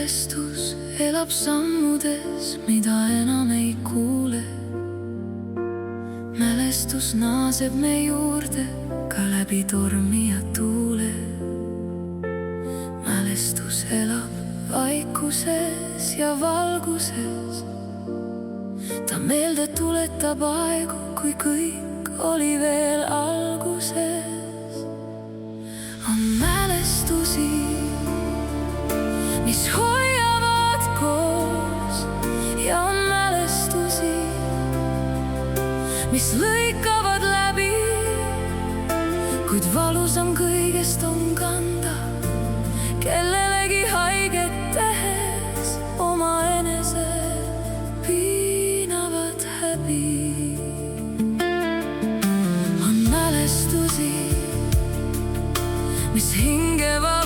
mälestus elab sammudes, mida enam ei kuule. Mälestus naaseb me juurde ka läbi tormi ja tuule. Mälestus elab vaikuses ja valguses. Ta meelde tuletab aegu, kui kõik oli veel alguses. On mälestusi, mis hoiavad koos, ja on mälestusi, mis lõikavad läbi, kuid valusam kõigest on kanda kellelegi haiget tehes omaenese piinavat häbi. On mälestusi, mis hingevad